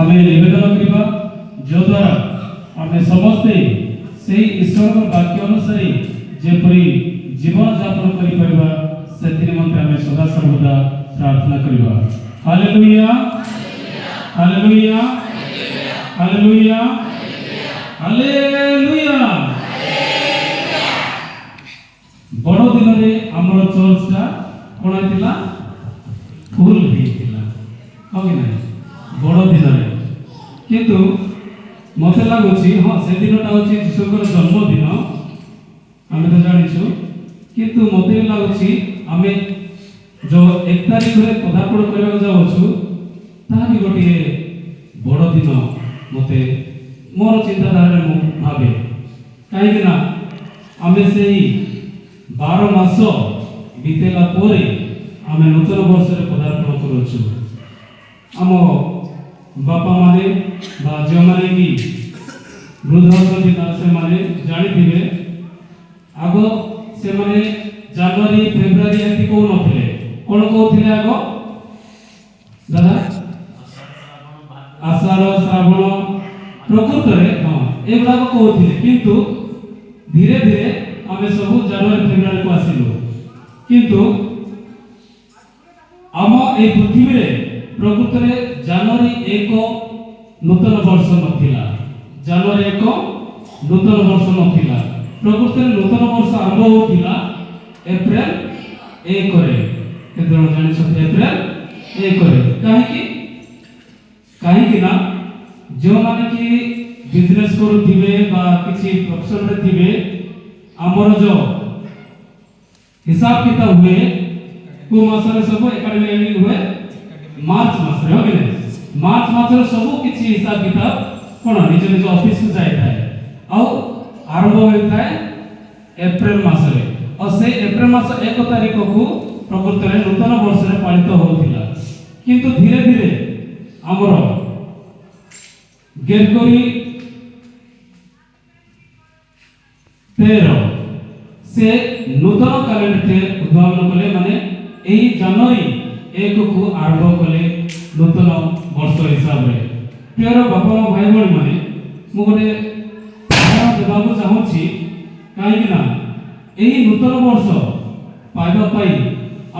आमे निवेदन करबा जो द्वारा आमे समस्ते सेही ईश्वर वाक्य अनुसार जेपरी जीवन यापन करि परबा सेति निमंते आमे सदा सर्वदा प्रार्थना करबा। Hallelujah hallelujah hallelujah hallelujah. बड़ दिन रे हमर चर्चटा कोन थिला फुल हेतिला हो कि नै बड़ दिन रे किंतु मते लागुची हां से दिनटा होची यीशुकर जन्मदिन आमे तो जानिछु किंतु मते लागुची आमे जो 1 तारिख रे पदार्पण करबा जाउछु ता भी गोटे बड़ दिन मते मोर चिंताधारा रे भाबे काहे ना आमे सेही 12 मास बीतेला पोरे आमे नूतन वर्ष रे पदार्पण करूछु। आम बापा माने बा जो माने की वृद्ध होता से माने जानी थिबे आगो से माने जनवरी फेब्रुआरी एंती को नथिले कोन कहथिले आगो दादा आषाढ़ श्रावण प्रकृत रे हां एगुडा को कहथिले किंतु धीरे धीरे आमे सब जनवरी फेब्रुआरी को आसिलो किंतु आम ए पृथ्वी रे प्रकृत रे जनवरी 1 नूतन वर्ष नथिला जनवरी 1 नूतन वर्ष नथिला प्रकृत रे नूतन वर्ष आरंभ होतिला अप्रैल 1 रे केते जण जानि छथि अप्रैल 1 रे काहे कि ना जो माने कि बिजनेस करू थिबे बा किछि प्रोफेशन रे थिबे हमर जो हिसाब किताब हुए को मास रे सब एकेडमी एंडिंग हुए मार्च मास रे होबे मार्च मास रे सब किछि हिसाब किताब कोन निज निज ऑफिस को जाय थाए आ आरंभ होय थाए अप्रैल मास रे और से अप्रैल मास 1 तारिख को प्रकृत रे नूतन वर्ष रे पालित होतिला किंतु धीरे धीरे हमर गेरकोरी 13 से नूतन कैलेंडर उद्भावन कले माने एही जनवरी 1 को आरंभ कले नूतन वर्ष हिसाब रे। प्रिय बापा भाई बहन माने मु गोटे देबाबू चाहूची काहे कि ना एही नूतन वर्ष पाइबा पाई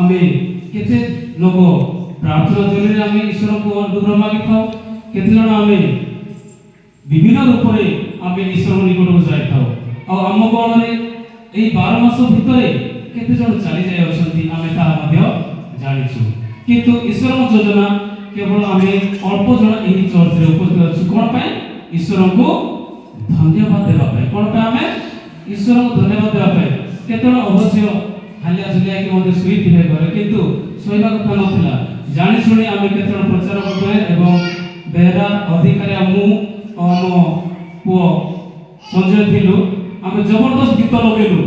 आमे केते लोग प्रार्थना जरिए आमे ईश्वर को अनुग्रह मागि थाओ केते जण आमे विभिन्न रूप रे आमे ईश्वर निकट को जाय थाओ आ हम कोन रे एही 12 मास भितरे केते जण चली जाय अछंती आमे ता मध्य जानिछु किंतु ईश्वर योजना केवल आमे अल्प जण एही चर्च रे उपस्थित अछि कोन पय ईश्वर को धन्यवाद देबा पय कोन पय आमे ईश्वर को धन्यवाद देबा पय केतन अवश्य हालिया जुलिया कि मते सुई थिले घरे किंतु सोइबा कथा नथिला जानि सुनि आमे केतन प्रचार करबे एवं बेरा अधिकारी हमु हम पो संजय थिलु आमे जबरदस्त गीत लगेलु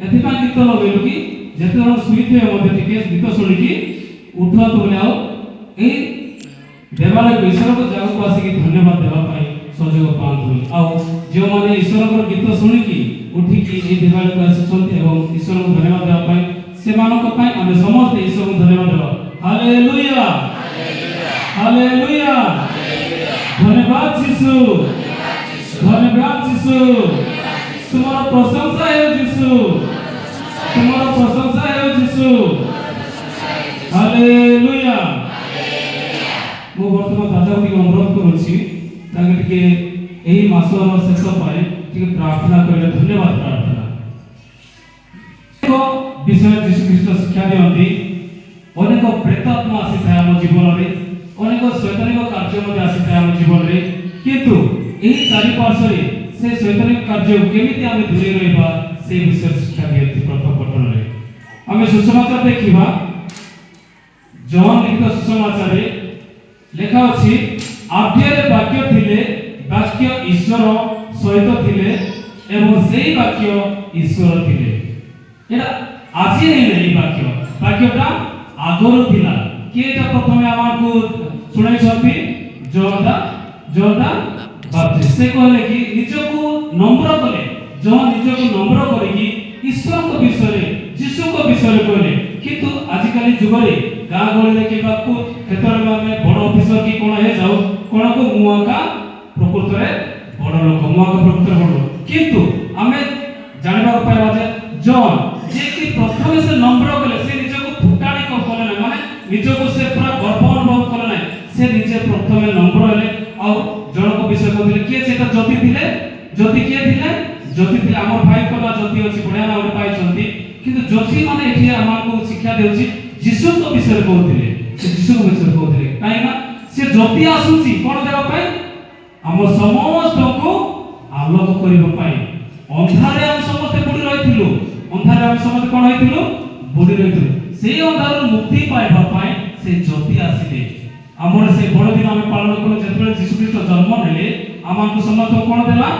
एथि पय गीत लगेलु कि जेते जण सुई थे मते टिके गीत सुनि कि उठा तो बोले आओ ए देवालय ईश्वर को जाग को आसी कि धन्यवाद देबा पय सहयोग पांत होई आओ जो माने ईश्वर को गीत सुनि कि उठी कि ए देवालय को आसी छथि एवं ईश्वर को धन्यवाद देबा पय से मानक पय आमे समस्त ईश्वर को धन्यवाद देबा। हालेलुया हालेलुया धन्यवाद यीशु धन्यवाद यीशु तुम्हारा प्रशंसा है यीशु तुम्हारा प्रशंसा है यीशु। हालेलुया मो वर्तमान दादा को अनुरोध करूची ताके टिके एही मासर शेष पाए टिके प्रार्थना करले धन्यवाद प्रार्थना को विषय यीशु ख्रीष्ट शिक्षा दियंती अनेक प्रेतात्मा आसी थाए हम जीवन रे अनेक शैतानिक कार्य मध्ये आसी थाए हम जीवन रे किंतु एही चारि पार्श्व रे से शैतानिक कार्य केमिति आमे दूरे रहबा से विषय शिक्षा दियंती प्रथम पठन रे आमे सुसमाचार देखिबा जॉन लिखित सुसमाचार रे लेखा अछि आद्यरे वाक्य थिले वाक्य ईश्वर सहित थिले एवं सेही वाक्य ईश्वर थिले एटा आजी नै वाक्य वाक्यटा आगरो थिला केटा प्रथमे आमाकु सुनाई छथि जोरदार बाप्तिस्ट से कहले कि निजको नम्र कले जो निजको नम्र करे कि ईश्वर को विषय यीशु को विषय कहले किंतु आजिकाली जुग रे गाँ गहली रे केबा को क्षेत्र में बड़ ऑफिसर की कोन हे जाऊ कोन को मुआका प्रकृतरे बड़ लोक मुआका प्रकृतरे बड़ लोक किंतु आमे जानिबा पाइबा जे जॉन जे कि प्रथम से नम्र कले से निजको फुटाणी को कले ना माने निजको से पूरा गर्व अनुभव कले ना से निजे प्रथम नम्र हेले और जणको विषय कहले के सेटा ज्योति के थिले हमर भाई को ज्योति अछि बढ़िया ना पाइ छथि किंतु ज्योति माने एठी हमको शिक्षा देउछि यीशु को विषय कहथिले से यीशु को विषय कहथिले काई ना से ज्योति आसुछि कोन देबा पाइ हम समस्त को आलोक करिबा पाइ अंधारे हम समस्त बुडी रहिथिलु अंधारे हम समस्त कोन होइथिलु बुडी रहिथिलु सेई अंधार मुक्ति पाइबा पाइ से ज्योति आसिले हमर से बड़ दिन हम पालन करू जेतबे यीशु ख्रीष्ट जन्म नेले हमको समस्त कोन देला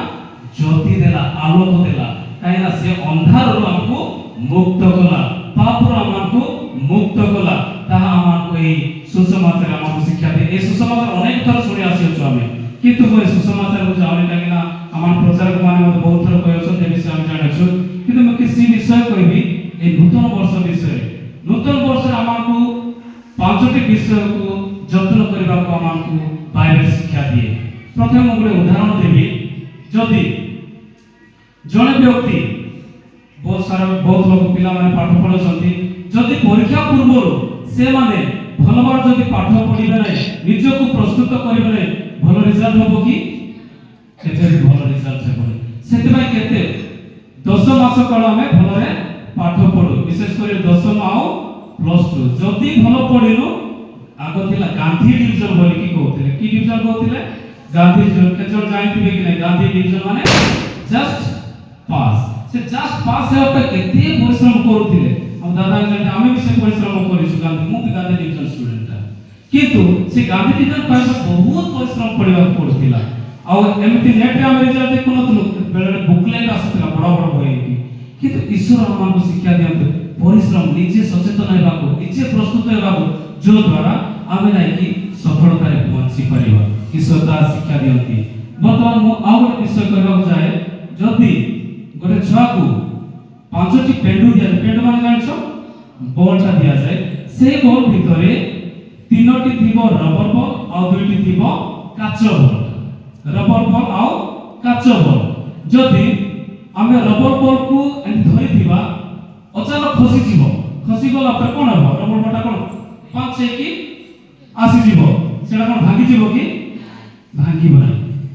ज्योति देला आलोक देला काई ना से अंधार हमको मुक्त कला पाप हमको मुक्त कला ताहा हमको ए सुसमाचार हमको शिक्षा दे ए सुसमाचार अनेक थर सुनि आसी अछि हमें किंतु कोई सुसमाचार को जाने काई ना हमार प्रचारक माने मते बहुत थर कहै छथि विषय हम जानै किंतु मैं किसी विषय कहबी ए नूतन वर्ष विषय नूतन वर्ष हमको पांचटी विषय को जतन करबा को हमको बाइबल शिक्षा दिए प्रथम मैं उदाहरण देबी जदि जने व्यक्ति बहुत लोग पिला माने पाठ पढछन्ती जदि परीक्षा पूर्व से माने भलबार जदि पाठ पढिबे नै निजको प्रस्तुत करिबे नै भल रिजल्ट होबो कि केते भल रिजल्ट हेबो सेतबा केते 10 मास काल हमें भलरे पाठ पढु विशेष कर 10 आउ +2 जदि भल पढिलो आगो थिला गांधी डिवीजन बोली कि कहथिले कि डिवीजन कहथिले गांधी डिवीजन केचर जानिथिबे कि नै गांधी डिवीजन माने जस्ट पास से जस्ट पास है पे केते परिश्रम करूथिले हम दादा जने आमे भी से परिश्रम करिसु गांधी मु भी गांधी डिवीजन स्टूडेंट था किंतु से गांधी डिवीजन पाइबा बहुत परिश्रम पड़िबा पड़थिला और एमती नेट रे हम रिजल्ट देखु नथु बेले बुकलेट आसथिला बड़ बड़ होई किंतु ईश्वर हमको शिक्षा दियंते परिश्रम निजे सचेतन हेबाको निजे प्रस्तुत हेबाको जो द्वारा आमे नै कि सफलता रे पहुंची परिबा ईश्वर ता शिक्षा दियंती वर्तमान मु आउ विषय कहबा जाय जदि गोटे छुआ को पांचटी पेंडु दिया पेंडु माने जानछो बॉलटा दिया जाए से बॉल भितरे तीनोटी थिबो रबर बॉल और दुईटी थिबो काचो बॉल रबर बॉल और काचो बॉल जदि आमे रबर बॉल को एन धरि थिबा अचानक खसी गला पर कोन हो रबर बॉलटा कोन पांच छे की आसी जीवो सेटा कोन भांगी जीवो कि भांगी बना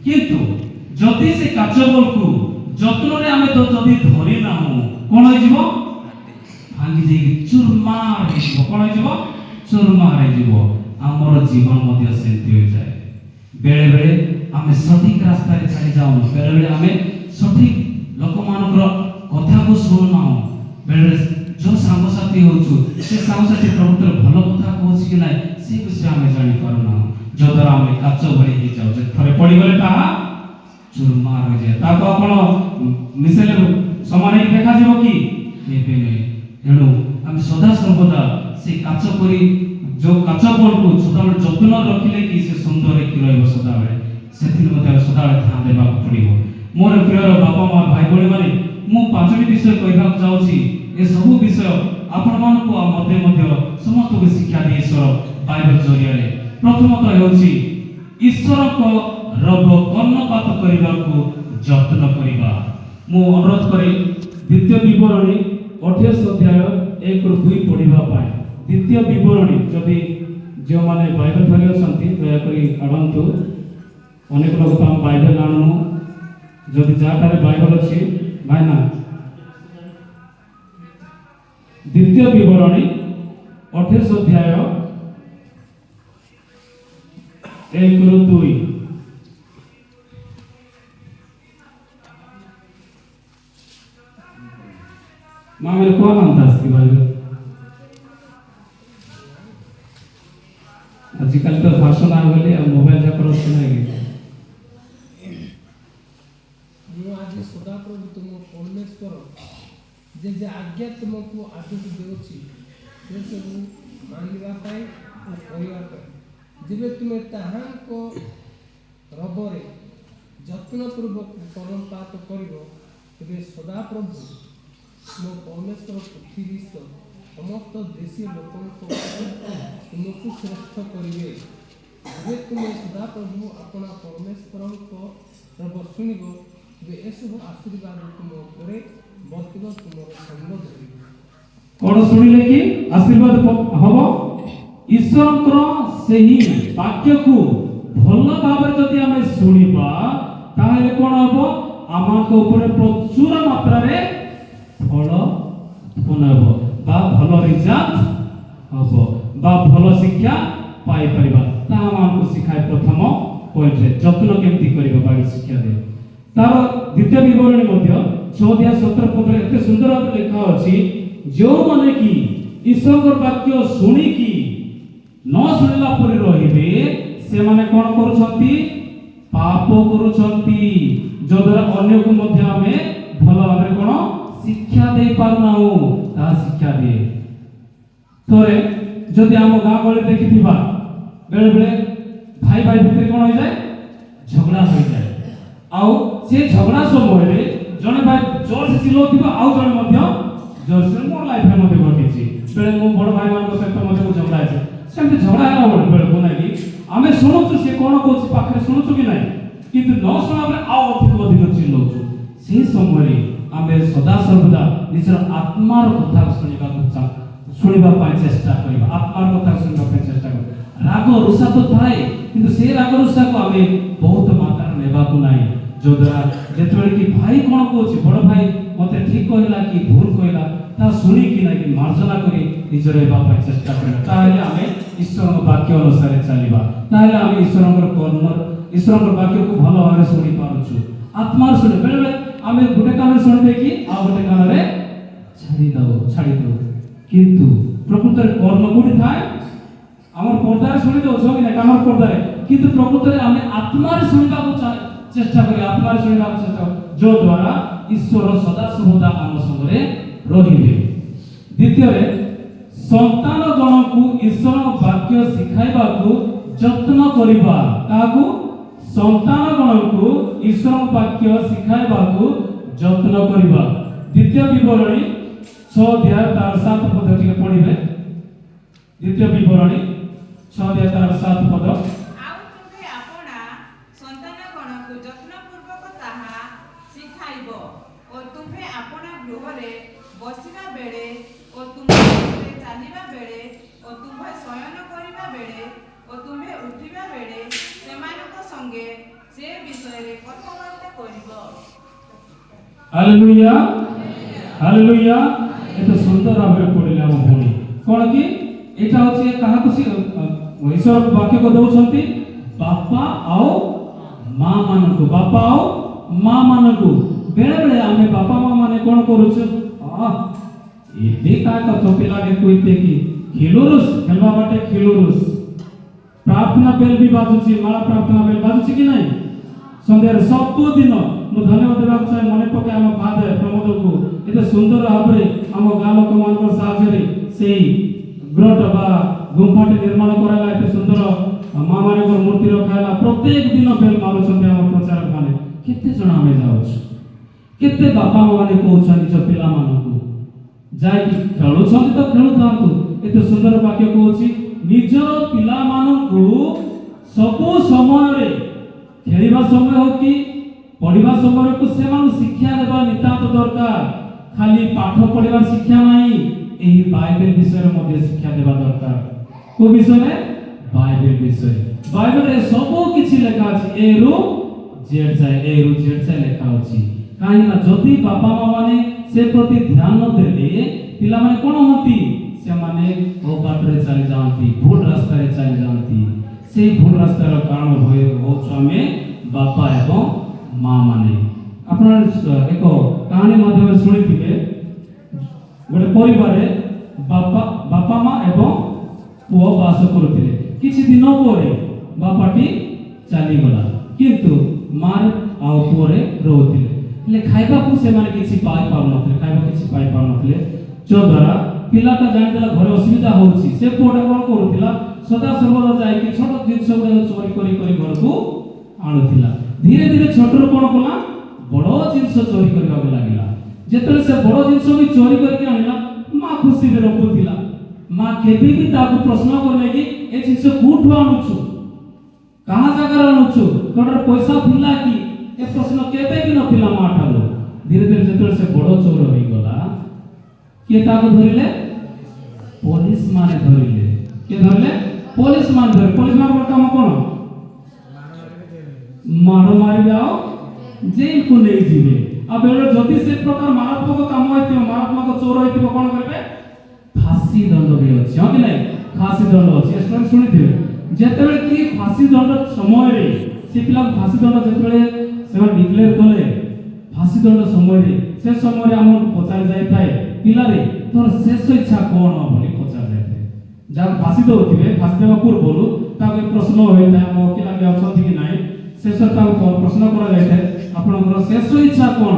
किंतु जदि से काचो बॉल को जत्न रे हमें तो जदि धरि ना हो कोन होई जीवो भांगी जेकी चूरमार होई जीवो कोन होई जीवो चूरमार होई जीवो हमर जीवन मध्ये सेंति हो जाए बेले बेले हमें सठिक रास्ता रे चली जाऊ बेले बेले हमें सठिक लोक मानकर कथा को सुन ना बेले जो सांग साथी होछु से सांग साथी प्रभुतर भलो कथा कहछि कि नै से कुछ हमें जानि पारो ना जो द्वारा हमें काचो भली हे जाऊ जे थरे पड़ी गले ताहा चूरमार हो जाए ताको आपण मिसेले समान ही देखा जेबो कि केबे नै एणु हम सदा सर्वदा से काचो परी जो काचो बॉल को सदा जत्न रखिले कि से सुंदर कि रहबो सदा बेले सेथिन मते सदा ध्यान देबा पड़िबो मोर प्रिय बापा मां भाई बड़ी माने मु पांचटी विषय कहबा जाउछी ए सब विषय आपण मान को मध्य समस्त को शिक्षा दे ईश्वर बाइबल जरिया रे प्रथमतः हेउची ईश्वर को रब कर्णपात करिबा को जत्न करिबा मु अनुरोध करी द्वितीय विवरणी 28 अध्याय 1 ରୁ 2 पढिबा पाए द्वितीय विवरणी जदि जो माने बाइबल धरि असंती दया करी आडंतु अनेक लोग तो बाइबल आनु जदि जाटारे बाइबल अछि भाइना द्वितीय विवरणी 28 अध्याय 1 ରୁ 2 मां मेरे को अंदाज की बाइबल आजकल तो भाषण आ गले मोबाइल जा करो सुनाएगी मु आज सदा प्रभु तुम परमेश्वर जे जे आज्ञा तुमको आदेश देउछि से सब मानिबा पाई और करिबा पाई जेबे तुमे ताहां को रबरे जत्न पूर्वक कर्णपात करिवो तबे सदा प्रभु मो परमेश्वर पृथ्वीस्थ समस्त देशी लोकों को तुमको श्रेष्ठ करिवे ଯେ ତୁମେ ସଦାପ୍ରଭୁ ଆପଣ ପରମେଶ୍ୱରଙ୍କ ଶୁଣିବ ଯେ ଏସବୁ ଆଶୀର୍ବାଦ ତୁମ ଉପରେ ବର୍ତ୍ତିବ ତୁମର ସଙ୍ଗ ଧରିବ। କଣ ଶୁଣିଲେ କି ଆଶୀର୍ବାଦ ହବ? ଈଶ୍ୱରଙ୍କର ସେହି ବାକ୍ୟକୁ ଭଲ ଭାବରେ ଯଦି ଆମେ ଶୁଣିବା ତାହେଲେ କଣ ହବ? ଆମଙ୍କ ଉପରେ ପ୍ରଚୁର ମାତ୍ରାରେ ଫଳ ବନାବ ବା ଭଲ ରିଜଲ୍ଟ ହବ ବା ଭଲ ଶିକ୍ଷା ପାଇପାରିବା। ତାହା ଆମକୁ ଶିଖାଏ ପ୍ରଥମ ପଏଣ୍ଟରେ ଯତ୍ନ କେମିତି କରିବା ବାଇବେଲ ଶିକ୍ଷା ଦିଏ। ତାର ଦ୍ୱିତୀୟ ବିବରଣୀ ମଧ୍ୟ 6:17 ଏତେ ସୁନ୍ଦର ଭାବରେ ଲେଖା ଅଛି, ଯେଉଁମାନେ କି ଈଶ୍ୱରଙ୍କର ବାକ୍ୟ ଶୁଣିକି ନ ଶୁଣିଲା ପରି ରହିବେ ସେମାନେ କଣ କରୁଛନ୍ତି? ପାପ କରୁଛନ୍ତି, ଯଦ୍ୱାରା ଅନ୍ୟକୁ ମଧ୍ୟ ଆମେ ଭଲ ଭାବରେ କଣ ଶିକ୍ଷା ଦେଇ ପାରୁନାହୁଁ। ତାହା ଶିକ୍ଷା ଦିଏ। ଥରେ ଯଦି ଆମ ଗାଁ ଗହଳି ଦେଖିଥିବା ବେଳେ ବେଳେ ଭାଇ ଭାଇ ଭିତରେ କଣ ହୋଇଯାଏ? ଝଗଡ଼ା ହୋଇଯାଏ। ଆଉ ସେ ଝଗଡ଼ା ସମୟରେ ଜଣେ ଭାଇ ଜୋରସେ ଚିଲଉଥିବ, ଆଉ ଜଣେ ମଧ୍ୟ ଜୋରସେ। ମୋ ଲାଇଫରେ ମଧ୍ୟ ଘଟିଛି। ବେଳେ ମୁଁ ବଡ଼ ଭାଇମାନଙ୍କ ସହିତ ମଧ୍ୟ ମୁଁ ଝଗଡ଼ା ହେଇଛି। ସେମିତି ଝଗଡ଼ା ହେଲା ବେଳକୁ ନାଇଁ କି ଆମେ ଶୁଣୁଛୁ ସେ କଣ କହୁଛି, ପାଖରେ ଶୁଣୁଛୁ କି ନାହିଁ, କିନ୍ତୁ ନ ଶୁଣିଲା ବେଳେ ଆଉ ଅଧିକ ଚିଲଉଛୁ। ସେହି ସମୟରେ ଆମେ ସଦାସର୍ବଦା ନିଜର ଆତ୍ମାର କଥା ଶୁଣିବା ପାଇଁ ଚେଷ୍ଟା କରିବା। ଆତ୍ମାର କଥା ଶୁଣିବା ପାଇଁ ଚେଷ୍ଟା କରିବା। ରାଗ ରୁଷା ତ ଥାଏ, କିନ୍ତୁ ସେ ରାଗ ରୁଷାକୁ ଆମେ ବହୁତ ମାତ୍ରାରେ ନେବାକୁ ନାହିଁ। ଯଦ୍ୱାରା ଯେତେବେଳେ କି ଭାଇ କଣ କହୁଛି, ବଡ଼ ଭାଇ ମତେ ଠିକ କହିଲା କି ଭୁଲ କହିଲା, ତାହା ଶୁଣିକି ନାହିଁ କି ମାର୍ଜନା କରି ନିଜର ହେବା ପାଇଁ ଚେଷ୍ଟା କରିବା। ତାହେଲେ ଆମେ ଈଶ୍ୱରଙ୍କ ବାକ୍ୟ ଅନୁସାରେ ଚାଲିବା। ତାହେଲେ ଆମେ ଈଶ୍ୱରଙ୍କ ବାକ୍ୟକୁ ଭଲ ଭାବରେ ଶୁଣି ପାରୁଛୁ। ଆତ୍ମାର ଶୁଣି ବେଳେବେଳେ ଆମେ ଗୋଟେ କାନରେ ଶୁଣି ଦେଇକି ଆଉ ଗୋଟେ କାନରେ ଛାଡ଼ି ଦଉ। କିନ୍ତୁ ପ୍ରକୃତରେ କର୍ମ କୋଉଠି ଥାଏ? ଆମର ପର୍ଦ୍ଦାରେ ଶୁଣି ଦଉଛ କି ନାହିଁ, କାନର ପର୍ଦ୍ଦାରେ, କିନ୍ତୁ ପ୍ରକୃତରେ ଆମେ ଆତ୍ମାରେ ଶୁଣିବାକୁ ଚେଷ୍ଟା କরি। ଆତ୍ମାରେ ଶୁଣିବାକୁ ଚେଷ୍ଟା କরি, ଯଦ୍ୱାରା ଈଶ୍ୱର ସଦାସର୍ବଦା ଆମ ସଙ୍ଗରେ ରହିବେ। ଦ୍ୱିତୀୟରେ ସନ୍ତାନ ଗଣକୁ ଈଶ୍ୱରଙ୍କ ବାକ୍ୟ ଶିଖାଇବାକୁ ଯତ୍ନ କରିବା। କାହାକୁ? ସନ୍ତାନ ଗଣକୁ ଈଶ୍ୱରଙ୍କ ବାକ୍ୟ ଶିଖାଇବାକୁ ଯତ୍ନ କରିବା। ଦ୍ୱିତୀୟ ବିବରଣୀ 6:7 ଟିକେ ପଢିବେ। ଦ୍ୱିତୀୟ ବିବରଣୀ 6:7 ଆଉ ତୁମେ ଆପଣା ସନ୍ତାନଗଣକୁ ଯତ୍ନପୂର୍ବକ ତାହା ଶିଖାଇବ ଓ ତୁମେ ଆପଣା ଗୃହରେ ବସିବା ବେଳେ ଓ ତୁମେ ଘରେ ଚାଲିବା ବେଳେ ଓ ତୁମେ ଶୟନ କରିବା ବେଳେ ଓ ତୁମେ ଉଠିବା ବେଳେ ସେମାନଙ୍କ ସଙ୍ଗେ ସେ ବିଷୟରେ କଥାବାର୍ତ୍ତା କରିବ। Hallelujah, hallelujah. ଏତେ ସୁନ୍ଦର ଭାବରେ ପଢିଲେ ଆମ ଭଉଣୀ। କଣ କି ଏଇଟା ହଉଛି କାହାକୁ ଈଶ୍ୱର ବାକ୍ୟ ଦଉଛନ୍ତି? ବାପା ଆଉ ମା ମାନଙ୍କୁ। ବାପା ଆଉ ମା ମାନଙ୍କୁ। ବେଳେ ବେଳେ ଆମେ ବାପା ମା ମାନେ କଣ କରୁଛୁ? ଏବେ କାହା ପିଲାକେ କହିତେ କି ଖିଲୁରୁସ୍ ଖେଲବା ବାଟେ ଖିଲୁରୁସ୍। ପ୍ରାର୍ଥନା ବେଲ ବି ବାଜୁଛି, ମାଳା ପ୍ରାର୍ଥନା ବେଲ ବାଜୁଛି କି ନାହିଁ? ସନ୍ଧ୍ୟାରେ ସବୁଦିନ ମୁଁ ଧନ୍ୟବାଦ ଦେବାକୁ ଚାହେଁ ମନେ ପକାଏ ଆମ ଫାଦର ପ୍ରମୋଦକୁ। ଏତେ ସୁନ୍ଦର ଭାବରେ ଆମ ଗାଁ ଲୋକମାନଙ୍କ ସାହାଯ୍ୟରେ ସେଇ ଗ୍ରଟ ବା ଗୁମ୍ଫାଟି ନିର୍ମାଣ କରାଗଲା। ଏତେ ସୁନ୍ଦର ମା ମାନଙ୍କର ମୂର୍ତ୍ତି ରଖାଗଲା। ପ୍ରତ୍ୟେକ ଦିନ ବେଲ ମାରୁଛନ୍ତି ଆମ ପ୍ରଚାରକ ମାନେ। କେତେ ଜଣ ଆମେ ଯାଉଛୁ? କେତେ ବାପା ମା ମାନେ କହୁଛନ୍ତି ନିଜ ପିଲାମାନଙ୍କୁ ଯାଇକି ଖେଳୁଛନ୍ତି ତ ଖେଳୁଥାନ୍ତୁ। ଏତେ ସୁନ୍ଦର ବାକ୍ୟ କହୁଛି, ନିଜର ପିଲାମାନଙ୍କୁ ସବୁ ସମୟରେ ଖେଳିବା ସମୟ ହଉ କି ପଢିବା ସମୟକୁ ସେମାନଙ୍କୁ ଶିକ୍ଷା ଦେବା ନିତାନ୍ତ ଦରକାର। ଖାଲି ପାଠ ପଢିବାର ଶିକ୍ଷା ନାହିଁ, ଏହି ବାଇବେଲ ବିଷୟରେ ମଧ୍ୟ ଶିକ୍ଷା ଦେବା ଦରକାର। କୋଉ ବିଷୟରେ? ବାଇବେଲ ବିଷୟରେ। ବାଇବେଲରେ ସବୁ କିଛି ଲେଖା ଅଛି, ଏ ରୁ ଜେଡ୍ ଯାଏ ଲେଖା ଅଛି। କାହିଁକି ନା ଯଦି ବାପା ମା ମାନେ ସେ ପ୍ରତି ଧ୍ୟାନ ଦେଲେ ପିଲାମାନେ କଣ ହୁଅନ୍ତି? ସେମାନେ ବାଟରେ ଚାଲି ଯାଆନ୍ତି, ଭୁଲ ରାସ୍ତାରେ ଚାଲି ଯାଆନ୍ତି। ସେଇ ଭୁଲ ରାସ୍ତାର କାରଣ ହଉଛୁ ଆମେ ବାପା ଏବଂ ମା ମାନେ। ଆପଣ ଏକ କାହାଣୀ ମାଧ୍ୟମରେ ଶୁଣିଥିବେ, ଗୋଟେ ପରିବାରରେ ବାପା ମା ଏବଂ ପୁଅ ବାସ କରୁଥିଲେ। କିଛି ଦିନ ପରେ ବାପାଟି ଚାଲିଗଲା, କିନ୍ତୁ ମା ଆଉ ପୁଅରେ ରହୁଥିଲେ। ହେଲେ ଖାଇବାକୁ ସେମାନେ କିଛି ପାଇପାରୁନଥିଲେ। ଯଦ୍ୱାରା ପିଲାଟା ଜାଣିଦେଲା ଘରେ ଅସୁବିଧା ହଉଛି। ସେ ପୁଅଟା କଣ କରୁଥିଲା? ସଦାସର୍ବଦା ଯାଇକି ଛୋଟ ଜିନିଷ ଗୁଡାକ ଚୋରି କରି ଘରକୁ ଆଣୁଥିଲା। ଧୀରେ ଧୀରେ ଛୋଟରୁ କଣ କଲା? ବଡ ଜିନିଷ ଚୋରି କରିବାକୁ ଲାଗିଲା। ଯେତେବେଳେ ସେ ବଡ ଜିନିଷ ବି ଚୋରି କରିକି ଆଣିଲା, ମା ଖୁସିରେ ରଖୁଥିଲା। ମା କେବେ ବି ତାକୁ ପ୍ରଶ୍ନ କଲେ କି ଏ ଜିନିଷ କୋଉଠୁ ଆଣୁଛୁ? ଆଣୁଛୁ ତୋର ପଇସା ଥିଲା କି ଏ ପ୍ରଶ୍ନ କେବେ ବି ନଥିଲା ମା ଠାରୁ। ଧୀରେ ଧୀରେ ଯେତେବେଳେ ସେ ବଡ଼ ଚୋର ହେଇଗଲା କିଏ ତାକୁ ଧରିଲେ? ପୋଲିସ ମାନେ ଧରିଲେ। କିଏ ଧରିଲେ? ପୋଲିସ ମାନେ ଧରିଲେ। ପୋଲିସ ମାନଙ୍କର କାମ କଣ? ମାଡ଼ ମାରିବେ ଆଉ ଜେଲକୁ ନେଇଯିବେ। ଆଉ ବେଳେ ଯଦି ସେ ପ୍ରକାର ମାରାତ୍ମକ କାମ ହେଇଥିବ, ମାରାତ୍ମକ ଚୋର ହେଇଥିବ, କଣ କରିବେ? फांसी दंड भी अच्छी हाँ कि नहीं? फांसी दंड अच्छी स्टोरी सुनी जेतेबेले कि फांसी दंड समय रे से पिला फांसी दंड जेतेबेले से डिक्लेयर कले फांसी दंड समय रे से समय रे हम पचार जाय थाए पिला रे तोर शेष इच्छा कोन बोली पचार जाय थाए। जब फांसी दउथिबे फांसी देबा पूर्वरु ताके प्रश्न होय थाए हम कि लागे अछथि कि नाही शेष ताको प्रश्न करा जाय थाए आपनकर शेष इच्छा कोन?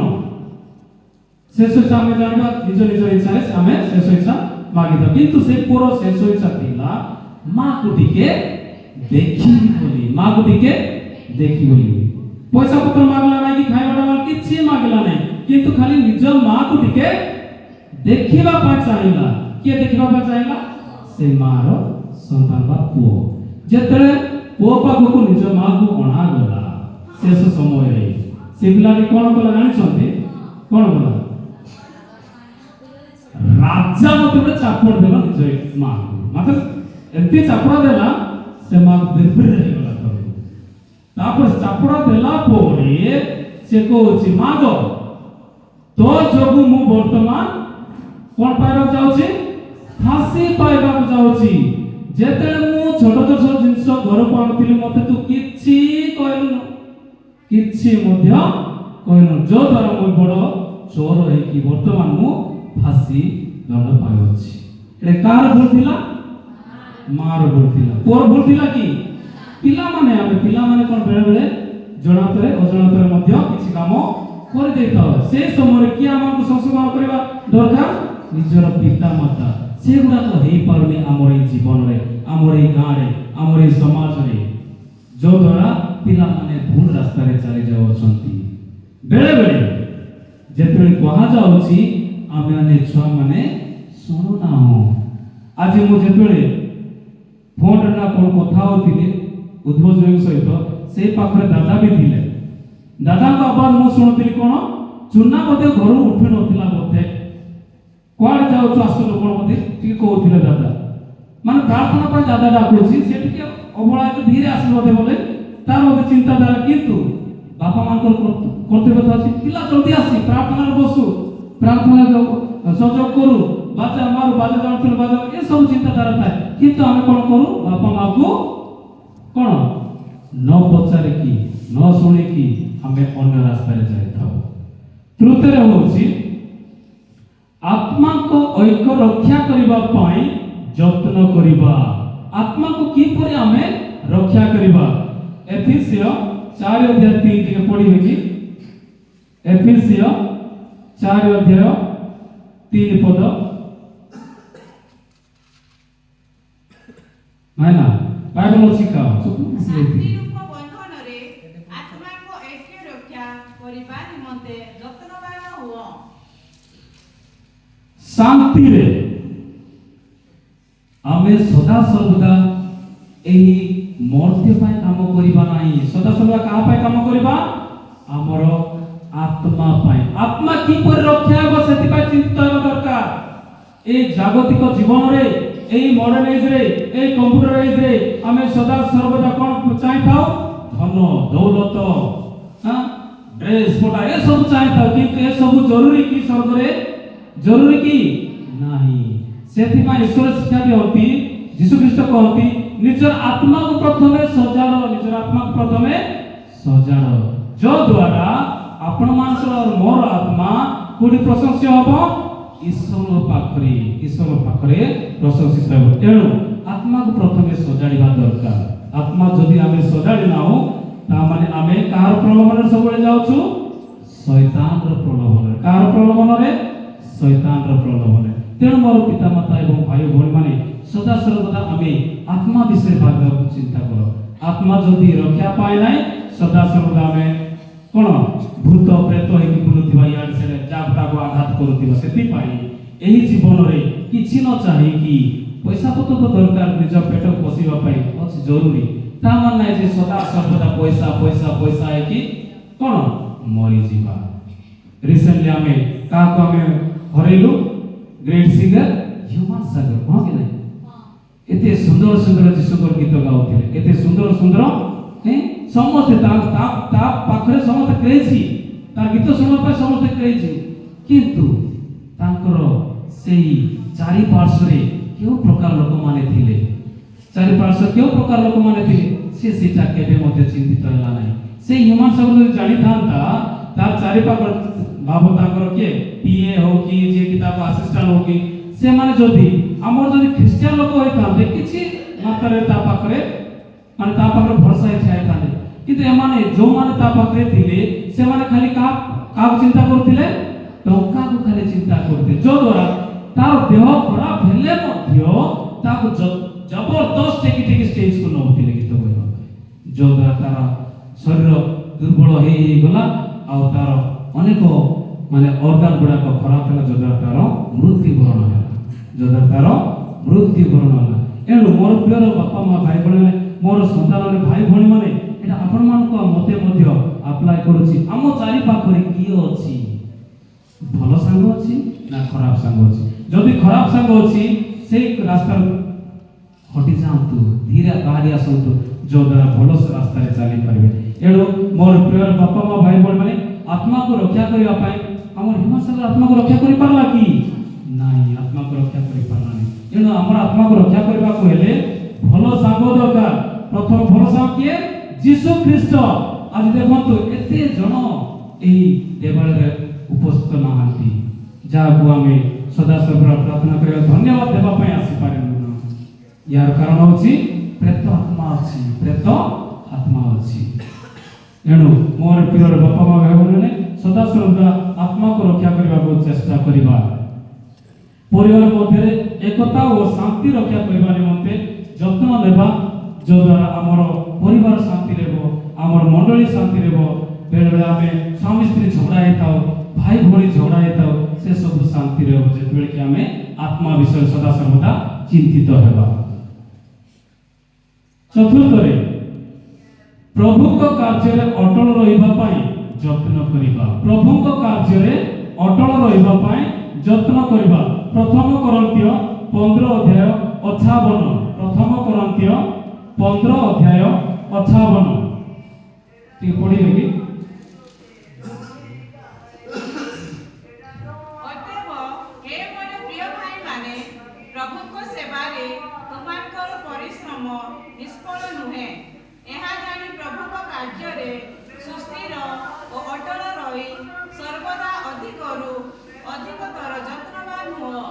शेष इच्छा हम जानबा निज निज इच्छा रे हमें शेष इच्छा मागिता किंतु से पूरा शेष इच्छा थिला मां को टिके देखी बोली मां को टिके देखी बोली पैसा पत्र मागला नाही कि खाइबाटा माल किछि मागला नाही किंतु खाली निज मां को टिके देखिबा पा चाहिला। के देखिबा पा चाहिला? से मारो संतान बा पुओ जेतले पुओ पाखो को निज मां को अणा गला शेष समय रे से पिलाटी कोन कला जानि छथि कोन कला राजा मत गोटे चापड़ देला निज मां मात्र एते चापड़ा देला से मां बिरबिर रही गला तो तापर चापड़ा देला पोरे से कहूची मां गो तो जोगु मु वर्तमान कोन पाइबा जाउची फांसी पाइबा जाउची जेतेले मु छोट छोट जिंस घर को आनथिली मते तू किछि कहलु किछि मध्य कहलु जो द्वारा मु बड़ चोर है कि वर्तमान मु फांसी दंड पाइछि। एले कार भूल थिला? मार भूल थिला। पोर भूल थिला कि पिला माने कोन बेले बेले जणातरे अजणातरे मध्य किछि काम कर देता से समय कि हमको संशोधन करबा दरकार निजर पिता माता से गुडा को हेई पारुनी हमर ए जीवन रे हमर ए गां रे हमर ए समाज रे जो द्वारा पिला माने भूल रास्ता रे चली जाओ छंती। बेले बेले जेतले कहा जाउची आमे माने छुआ माने सुनु ना हो आज मु जेतले फोन ना कोन कथा होतिले उद्भव जोग सहित से पाखरे दादा भी थिले दादा को आवाज मु सुनतिली कोन चुना बदे घर उठे नथिला बदे कोड जाउ आसलो कोन बदे टी कहउथिले दादा माने प्रार्थना पर दादा डाकुची से टी अबळा के धीरे आसलो बदे बोले तार बदे चिंता दारा किंतु बापा मान को कर्तव्य था पिला जल्दी आसी प्रार्थना रे बसु प्रार्थना जो सहयोग करू बाजा मारू बाजा जानथिल बाजा ए सब चिंता दारा थाए किंतु हमें कोन करू बापा मां को कोन न पचारे की न सुने की हमें अन्य रास्ता रे जाय थाओ। तृतीय होछि आत्मा को ऐक्य रक्षा करिबा पई यत्न करिबा। आत्मा को किपरि हमें रक्षा करिबा एफिसियो 4 अध्याय 3 के पढिबे कि एफिसियो 4 अध्याय 3 पद मायना बाइबल शिखाओ शांति रूप बंधन रे आत्मा को ऐक्य रक्षा करिबा निमंते यत्नवान हुओ। शांति रे आमे सदा सर्वदा एही मर्त्य पाई काम करिबा नाही सदा सर्वदा का पाई काम करिबा हमर आत्मा पाई आत्मा की पर रक्षा हेबो सेति पाई चिंतित हेबा दरकार। ए जागतिक जीवन रे ए मॉडर्न एज रे ए कंप्यूटर एज रे हमें सदा सर्वदा कोन चाहि थाओ धन दौलत हां ड्रेस फोटा ए सब चाहि थाओ किंतु ए सब जरूरी की स्वर्ग रे जरूरी की नाही सेति पाई ईश्वर शिक्षा देउती यीशु ख्रीष्ट कहती निजर आत्मा को प्रथमे सजाड़ो निजर आत्मा को प्रथमे सजाड़ो जो द्वारा आपण मानकर और मोर आत्मा कोडी प्रशंसा हबो ईश्वर पाखरे प्रशंसित हेबो। तेणु आत्मा को प्रथमे सजाड़िबा दरकार। आत्मा जदि आमे सजाड़ी नाओ ता माने आमे कार प्रलोभन सबले जाउछु शैतान रो प्रलोभन कार प्रलोभन रे शैतान रो प्रलोभन। तेणु मोर पिता माता एवं भाई भौणी माने सदा सर्वदा आमे आत्मा विषय भाग चिंता करो। आत्मा जदि रक्षा पाए नाही सदा सर्वदा आमे कोन भूत प्रेत हेकि बुलुथिबा याड से जाबटा को आघात करूथिबा सेति पाई एही जीवन रे किछि न चाहि कि पैसा पत्र तो दरकार निज पेट पोसिबा पाई अछि जरूरी ता मान नै जे सदा सर्वदा पैसा पैसा पैसा है कि कौन मरी जीवा। रिसेंटली आमे का को आमे हरेलु ग्रेट सिंगर ह्यूमन सागर हां कि नहीं एते सुंदर सुंदर जीशुकर गीत गाउथिले एते सुंदर सुंदर हैं समस्त ता पाखरे समस्त क्रेजी तार गीत सुनबा पे समस्त क्रेजी किंतु तांकर सेही चारि पार्श्वरे केउ प्रकार लोक माने थिले चारि पार्श्व केउ प्रकार लोक माने थिले से सेटा केबे मध्ये चिंतित होला नाही से ह्यूमन सागर जानि थांता तार चारि पाखर भाव तांकर के पीए हो कि जे किताब असिस्टेंट हो कि से माने जदी हमर जदी क्रिश्चियन लोक होय थांते किछि मात्रे ता पाखरे माने ता पाखरे भरोसा छाय थांते किंतु एमाने जो माने ता पाखरे थिले से माने खाली का चिंता करथिले टंका को खाली चिंता करते जो द्वारा तार देह खराब हेले मध्य ताको जबरदस्त टेकी स्टेज को नउथिले गीत गाइबा जो द्वारा तार शरीर दुर्बल हे गला आ तार अनेक माने ऑर्गन गुडा को खराब होला जो द्वारा तार मृत्युवरण होला जो द्वारा तार मृत्युवरण होला एनु मोर प्रिय बापा मा भाई बणे मोर संतान भाई भणी माने एटा आपण मान को मते मध्य अप्लाई करूची हम चारि पाखरे की अछि भलो सांग अछि ना खराब सांग अछि जदि खराब सांग अछि से रास्ता हटि जांतु धीरे बाहरी आसंतु जो द्वारा भलो से रास्ता रे चली परिबे एडो मोर प्रिय बापा मा भाई बण माने आत्मा को रक्षा करिया पाए हमर हिमाचल आत्मा को रक्षा करि पारला की नाही आत्मा को रक्षा करि पारला नहीं एडो हमर आत्मा को रक्षा करबा को हेले भलो सांग दरकार प्रथम भलो सांग के जीसु ख्रीस्ट आज देखंतु एते जन एही देवालय रे उपस्थित नाहांती जाको आमे सदा सर्वदा प्रार्थना करिया धन्यवाद देबा पय आसी पारे यार कारण होची प्रेत आत्मा अछि प्रेत आत्मा अछि एणु मोर प्रिय बापा मा भाई बने सदा सर्वदा आत्मा को रक्षा करबा को चेष्टा करिबा परिवार मध्य एकता और शांति रक्षा करबा निमंते यत्न लेबा जो द्वारा हमर परिवार शांति रहबो हमर मंडली शांति रहबो बेले बेले आमे स्वामी स्त्री झगड़ा हेताओ भाई भोली झगड़ा हेताओ से सब शांति रहबो जेतबेले कि आमे आत्मा विषय सदा सर्वदा चिंतित हेबा। चतुर्थरे प्रभु को कार्य रे अटल रहिबा पई यत्न करिबा प्रभु को कार्य रे अटल रहिबा पई यत्न करिबा प्रथम कोरिन्थिय 15 अध्याय 58 प्रथम कोरिन्थिय 15 अध्याय 58 ती पढिबे कि ଅତଏବ ହେ ମୋର ପ୍ରିୟ ଭାଇମାନେ ପ୍ରଭୁଙ୍କ ସେବାରେ ତୁମମାନଙ୍କର ପରିଶ୍ରମ ନିଷ୍ଫଳ ନୁହେଁ ଏହା ଜାଣି ପ୍ରଭୁଙ୍କ କାର୍ଯ୍ୟରେ ସୁସ୍ଥିର ଓ ଅଟଳ ରହି ସର୍ବଦା ଅଧିକରୁ ଅଧିକତର ଯତ୍ନବାନ ହୁଅ।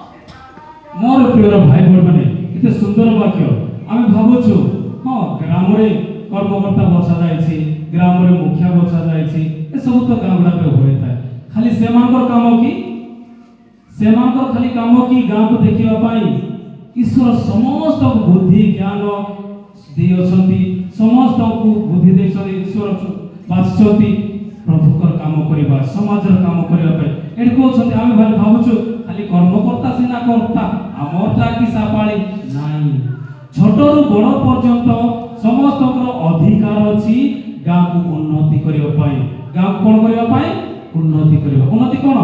मोर प्रिय भाई बहन माने केते सुंदर वाक्य आमे भाबुछु हां ग्राम रे कर्मकर्ता बसा जायछि ग्राम रे मुखिया बसा जायछि ए सब तो गामडा पे होय थाए खाली सेमानकर काम की सेमानकर खाली काम की गाम को देखिबा पाई ईश्वर समस्त बुद्धि ज्ञान दे अछंती समस्त को बुद्धि देछन ईश्वर बाछछंती प्रभुकर काम करिबा समाजर काम करिबा पे एडको छथि आमे भाई भाबुछु खाली कर्मकर्ता सिना करता हमरटा की सापाळी नाही छोटरू बड़ पर्यंत समस्त अधिकार अछि गाँ को उन्नति करिबा पाई गाँ कोन करिबा पाई उन्नति करिबा उन्नति कोन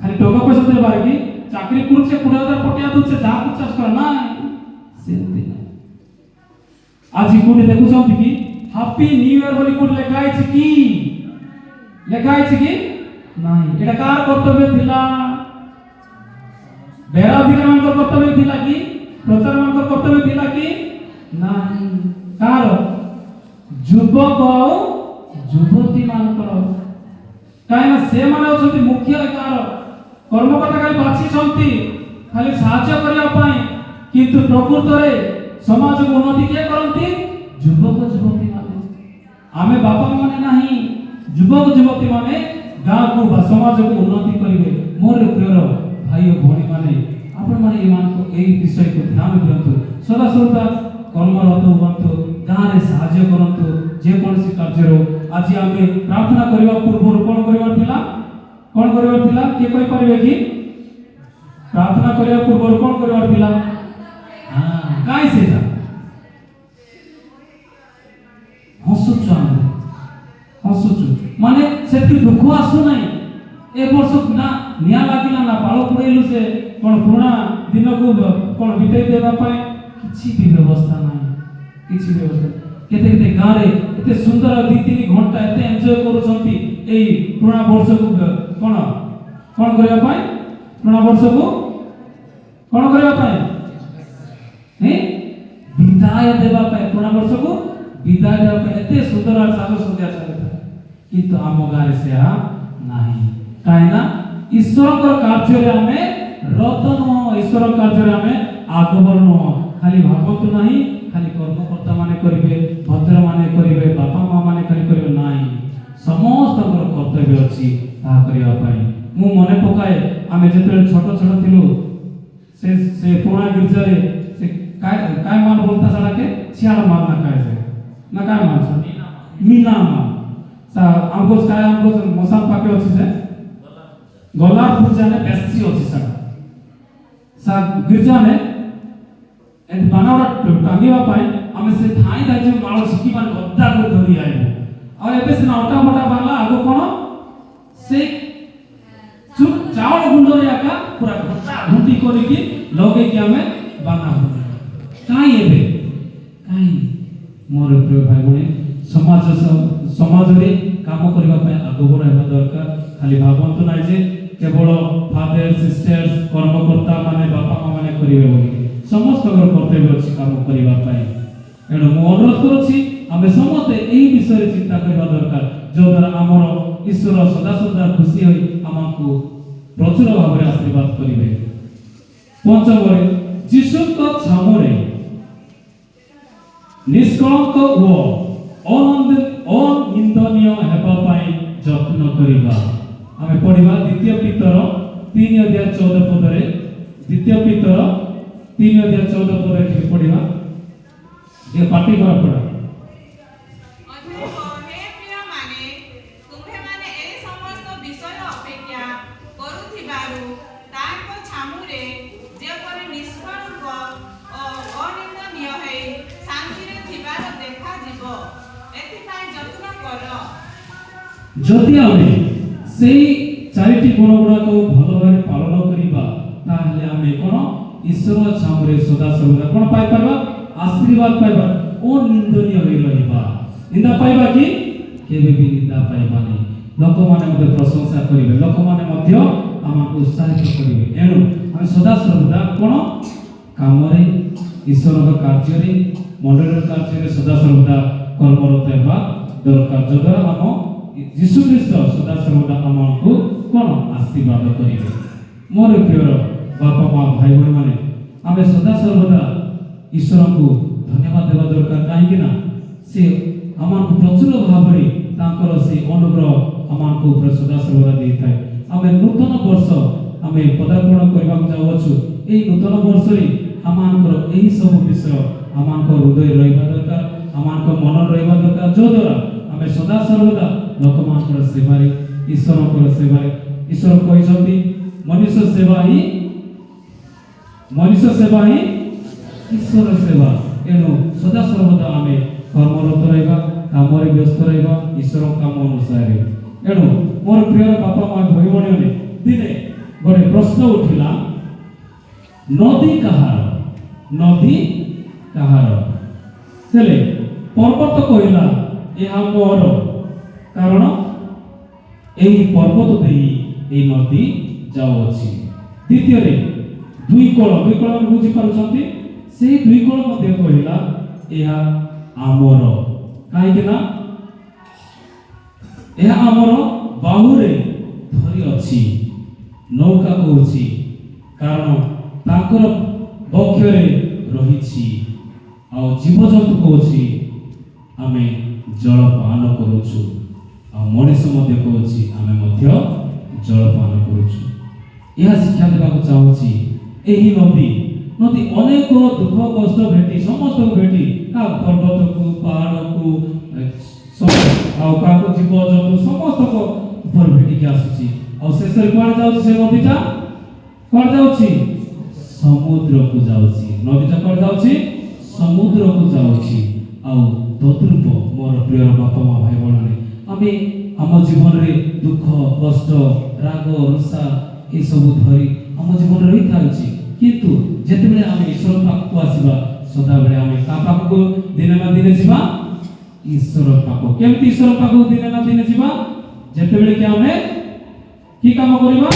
खाली टका पैसा देबा कि चाकरी करछे 20000 पटिया दउछे जा पचास कर ना सेंति ना आज कोनी देखु छथि कि हैप्पी न्यू ईयर बोली कोन लेखाइ छै कि नाही एटा कार कर्तव्य थिला बेरा अधिकार कर्तव्य थिला कि प्रचार कर्तव्य थिला कि नाही कार युवक युवती मानकर कायना से माने अछंती मुख्य कार कर्मकर्ता खाली बाछि छंती खाली साहाय्य करिया पाई किंतु प्रकृत रे समाज को उन्नति के करंती युवक युवती माने आमे बापा माने नाही युवक युवती माने गाँ को बा समाज को उन्नति करिवे मोर प्रिय भाई और भौणी माने आपण माने ईमान को एई विषय को ध्यान दियंतु सदा सर्वदा कर्मरत हुवंतु गाँ रे सहाय्य करंतु जे कोनसी कार्य रो आज आमे प्रार्थना करिवा पूर्व कोन करिवा थिला के कोइ परिबे कि प्रार्थना करिवा पूर्व कोन करिवा थिला हां काई सेटा हसुचन ହସୁଛୁ ମାନେ ସେତିକି ଦୁଃଖ ଆସୁନାହିଁ। ଏ ବର୍ଷ ନା ନିଆଁ ଲାଗିଲା ନା ପାଳ ପୋଡ଼େଇଲୁ ସେ କ'ଣ ପୁରୁଣା ଦିନକୁ କ'ଣ ବିତେଇ ଦେବା ପାଇଁ କିଛି ବି ବ୍ୟବସ୍ଥା ନାହିଁ, କିଛି ବ୍ୟବସ୍ଥା। କେତେ କେତେ ଗାଁରେ ଏତେ ସୁନ୍ଦର 2-3 ଘଣ୍ଟା ଏତେ ଏନ୍ଜୟ କରୁଛନ୍ତି ଏଇ ପୁରୁଣା ବର୍ଷକୁ କ'ଣ କ'ଣ କରିବା ପାଇଁ, ପୁରୁଣା ବର୍ଷକୁ କ'ଣ କରିବା ପାଇଁ, ବିଦାୟ ଦେବା ପାଇଁ, ପୁରୁଣା ବର୍ଷକୁ ବିଦାୟ ଦେବା ପାଇଁ ଏତେ ସୁନ୍ଦର ସାଜସଜ୍ଜା ଚାଲିଥାଏ। କିନ୍ତୁ ଆମ ଗାଁରେ ସେହା ନାହିଁ। କାହିଁକି ନା ଈଶ୍ୱରଙ୍କର କାର୍ଯ୍ୟରେ ଆମେ ରତ ନୁହଁ, ଈଶ୍ୱର କାର୍ଯ୍ୟରେ ଆମେ ଆଗବର ନୁହଁ। ଖାଲି ଭାବନ୍ତୁ ନାହିଁ ଖାଲି କର୍ମକର୍ତ୍ତା ମାନେ କରିବେ, ଭଦ୍ର ମାନେ କରିବେ, ବାପା ମା ମାନେ ଖାଲି କରିବେ, ନାହିଁ। ସମସ୍ତଙ୍କର କର୍ତ୍ତବ୍ୟ ଅଛି ତାହା କରିବା ପାଇଁ। ମୁଁ ମନେ ପକାଏ ଆମେ ଯେତେବେଳେ ଛୋଟ ଛୋଟ ଥିଲୁ ସେ ପୁରୁଣା ଗିର୍ଜାରେ ସେ काय मान बोलता साला के छियाड़ मारना काय से ना काय मान सा मीना मान सा हमको काय हमको मौसम पाके अछि से गोलार पूजा ने बेसी अछि सा गिरजा ने एत बनावट टांगीवा पाए हमें से थाई दाई जे माळ छिकी मान गद्दा कर धरी आइबो और एबे से नाटा मोटा बाला आगो कोन से चुप चावल गुंडो रे आका पूरा घंटा घंटी करी की लगे कि हमें बाना हो काई एबे काई। मोर प्रिय भाई बहन समाज रे काम करबा पे आगो रहबा दरकार। खाली भाबंतु नै जे केवल फादर सिस्टर्स कर्मकर्ता माने बापा मां माने करिवे बोली समस्त कर्तव्य अछि काम करबा पाए। एणु मो अनुरोध करूछि आमे समस्त एही विषय रे चिंता करबा दरकार जो द्वारा हमर ईश्वर सदा सदा खुशी होई हमकु प्रचुर भाव रे आशीर्वाद करिवे। पंचमरे जीशुक छामरे निष्कलंक ओ अनिंदनीय हेबा पाई यत्न करिबा। आमे पढिबा द्वितीय पीतर 3:14 पदरे, द्वितीय पीतर 3:14 पदरे कि पढिबा ये पाटी करा पड़ा। যদি আমি সেই চারিটি গুণ গুড়াক ভালোভাবে পালন করিবা তাহলে আমি কোন ঈশ্বর ছামরে সদা সর্বদা কোন পাই পারবা আশীর্বাদ পাইবা ও নিন্দনীয় হই রহিবা। নিন্দা পাইবা কি কেবে বি নিন্দা পাইবা নাই। লোক মানে মধ্যে প্রশংসা করিবে, লোক মানে মধ্যে আমাকে উৎসাহিত করিবে। এণু আমি সদা সর্বদা কোন কামরে ঈশ্বরଙ୍କ କାର୍ଯ୍ୟରେ ମଣ୍ଡଳୀର କାର୍ଯ୍ୟରେ ସଦା ସର୍ବଦା କର୍ମରତ ହେବା ଦରକାର। ଯଦ୍ୱାରା ଆମ ଯୀଶୁ ଖ୍ରୀଷ୍ଟ ସଦା ସର୍ବଦା ଆମକୁ କ'ଣ ଆଶୀର୍ବାଦ କରିବେ। ମୋର ପ୍ରିୟ ବାପା ମା ଭାଇ ଭଉଣୀ ମାନେ ଆମେ ସଦା ସର୍ବଦା ଈଶ୍ୱରଙ୍କୁ ଧନ୍ୟବାଦ ଦେବା ଦରକାର। କାହିଁକି ନା ସେ ଆମକୁ ପ୍ରଚୁର ଭାବରେ ତାଙ୍କର ସେ ଅନୁଗ୍ରହ ଆମକୁ ଉପରେ ସଦା ସର୍ବଦା ଦେଇଥାଏ। ଆମେ ନୂତନ ବର୍ଷ ଆମେ ପଦାର୍ପଣ କରିବାକୁ ଯାଉଅଛୁ। ଏହି ନୂତନ ବର୍ଷରେ ଆମଙ୍କର ଏହି ସବୁ ବିଷୟ ଆମଙ୍କ ହୃଦୟରେ ରହିବା ଦରକାର, ଆମଙ୍କ ମନରେ ରହିବା ଦରକାର, ଯଦ୍ୱାରା ଆମେ ସଦା ସର୍ବଦା ଲୋକମାନଙ୍କର ସେବାରେ ଈଶ୍ୱରଙ୍କର ସେବାରେ ଈଶ୍ୱର କହିଛନ୍ତି ମନୁଷ୍ୟ ସେବା ହିଁ ଈଶ୍ୱର ସେବା। ଏଣୁ ସଦା ସର୍ବଦା ଆମେ କର୍ମରତ ରହିବା, କାମରେ ବ୍ୟସ୍ତ ରହିବା ଈଶ୍ୱର କାମ ଅନୁସାରେ। ଏଣୁ ମୋର ପ୍ରିୟ ବାପା ମା ଭାଇ ଭଉଣୀମାନେ ଦିନେ ଗୋଟେ ପ୍ରଶ୍ନ ଉଠିଲା, ନଦୀ କାହାର? ନଦୀ କାହାର? ହେଲେ ପର୍ବତ କହିଲା ଏହା ମୋର, କାରଣ ଏହି ପର୍ବତ ଦେଇ ଏହି ନଦୀ ଯାଉଅଛି। ଦ୍ୱିତୀୟରେ ଦୁଇ କଳ ବୁଝିପାରୁଛନ୍ତି, ସେହି ଦୁଇ କଳ ମଧ୍ୟ କହିଲା ଏହା ଆମର। କାହିଁକି ନା ଏହା ଆମର ବାହୁରେ ଧରି ଅଛି। ନୌକା କହୁଛି କାରଣ ତାଙ୍କର ବକ୍ଷରେ ରହିଛି। ଆଉ ଜୀବଜନ୍ତୁ କହୁଛି ଆମେ ଜଳ ପାନ କରୁଛୁ। ଆଉ ମଣିଷ ମଧ୍ୟ କହୁଛି ଆମେ ମଧ୍ୟ ଜଳ ପାନ କରୁଛୁ। ଏହା ଶିକ୍ଷା ଦେବାକୁ ଚାହୁଁଛି ଏହି ନଦୀ ଅନେକ ଦୁଃଖ କଷ୍ଟ ଭେଟି ସମସ୍ତଙ୍କୁ ଭେଟି ପର୍ବତକୁ ପାହାଡ଼କୁ ଆଉ କାହାକୁ ଜୀବଜନ୍ତୁ ସମସ୍ତଙ୍କ ଉପରେ ଭେଟିକି ଆସୁଛି। ଆଉ ଶେଷରେ କୁଆଡ଼େ ଯାଉଛି? ସେ ନଦୀଟା କୁଆଡ଼େ ଯାଉଛି? ସମୁଦ୍ରକୁ ଯାଉଛି। ନଦୀଟା କୁଆଡ଼େ ଯାଉଛି? ସମୁଦ୍ରକୁ ଯାଉଛି। ଆଉ ତଦ୍ରୂପ ମୋର ପ୍ରିୟ ବାପା ମା ଭାଇ ଭଉଣୀ ଆମେ ଆମ ଜୀବନରେ ଦୁଃଖ କଷ୍ଟ ରାଗ ରୁଷା ଏସବୁ ଧରି ଆମ ଜୀବନରେ ରହିଥାଉଛି, କିନ୍ତୁ ଯେତେବେଳେ ଆମେ ଈଶ୍ୱର ପାଖକୁ ଆସିବା ସଦାବେଳେ ଆମେ କାହା ପାଖକୁ ଦିନେ ନା ଦିନେ ଯିବା? ଈଶ୍ୱର ପାଖକୁ। କେମିତି ଈଶ୍ୱର ପାଖକୁ ଦିନେ ନା ଦିନେ ଯିବା? ଯେତେବେଳେ କି ଆମେ କି କାମ କରିବା?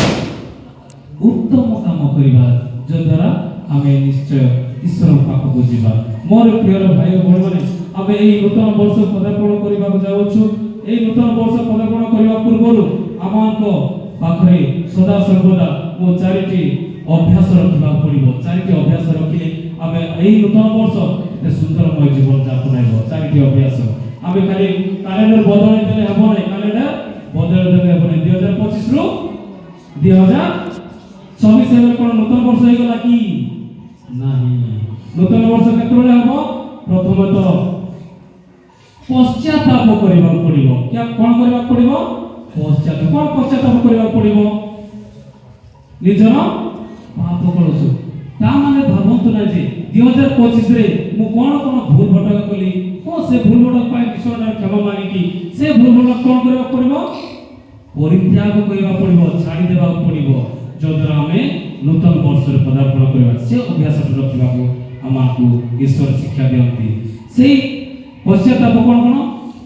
ଉତ୍ତମ କାମ କରିବା, ଯଦ୍ୱାରା ଆମେ ନିଶ୍ଚୟ ଈଶ୍ୱର ପାଖକୁ ଯିବା। ମୋର ପ୍ରିୟ ଭାଇ ଓ ଭଉଣୀମାନେ, ଆମେ ଏହି ନୂତନ ବର୍ଷ ପଦାର୍ପଣ କରିବାକୁ ଯାଉଛୁ। ଏହି ନୂତନ ବର୍ଷ ପଦାର୍ପଣ କରିବା ପୂର୍ବରୁ ଆମମାନଙ୍କ ପାଖରେ ସଦା ସର୍ବଦା ମୋ 4ଟି ଅଭ୍ୟାସ ରଖିବାକୁ ପଡ଼ିବ। 4ଟି ଅଭ୍ୟାସ ରଖିଲେ ଆମେ ଏହି ନୂତନ ବର୍ଷ ଏତେ ସୁନ୍ଦରମୟ ଜୀବନ ଯାପନ ହେବ। 4ଟି ଅଭ୍ୟାସ। ଆମେ ଖାଲି କ୍ୟାଲେଣ୍ଡର ବଦଳାଇ ଦେଲେ ହେବ ନାହିଁ, କ୍ୟାଲେଣ୍ଡର ବଦଳାଇ ଦେଲେ ହେବ ନାହିଁ। 2025 ରୁ 2026 ହେଲେ କ'ଣ ନୂତନ ବର୍ଷ ହେଇଗଲା କି? ନାହିଁ। ନୂତନ ବର୍ଷ କେତେବେଳେ ହେବ? ପ୍ରଥମତଃ ପଶ୍ଚାତାପ କରିବାକୁ ପଡ଼ିବ। କ'ଣ କରିବାକୁ ପଡ଼ିବ? ପଶ୍ଚାତାପ। କ'ଣ ପଶ୍ଚାତାପ କରିବାକୁ ପଡ଼ିବ? ନିଜର ପାପ କଳସ। ତା ମାନେ ଭାବନ୍ତୁ ନା ଯେ 2025 ରେ ମୁଁ କ'ଣ ଭୁଲ ଭଟକ କଲି, ସେ ଭୁଲ ଭଟକ ପାଇଁ ଈଶ୍ୱରଙ୍କ କ୍ଷମା ମାଗିକି ସେ ଭୁଲ ଭଟକ କ'ଣ କରିବାକୁ ପଡ଼ିବ? ପରିତ୍ୟାଗ କରିବାକୁ ପଡ଼ିବ, ଛାଡ଼ି ଦେବାକୁ ପଡ଼ିବ, ଯଦ୍ୱାରା ଆମେ ନୂତନ ବର୍ଷରେ ପଦାର୍ପଣ କରିବା। ସେ ଅଭ୍ୟାସଟି ରଖିବାକୁ ଆମକୁ ଈଶ୍ୱର ଶିକ୍ଷା ଦିଅନ୍ତି। ସେଇ ପଶ୍ଚାତାପ କ'ଣ?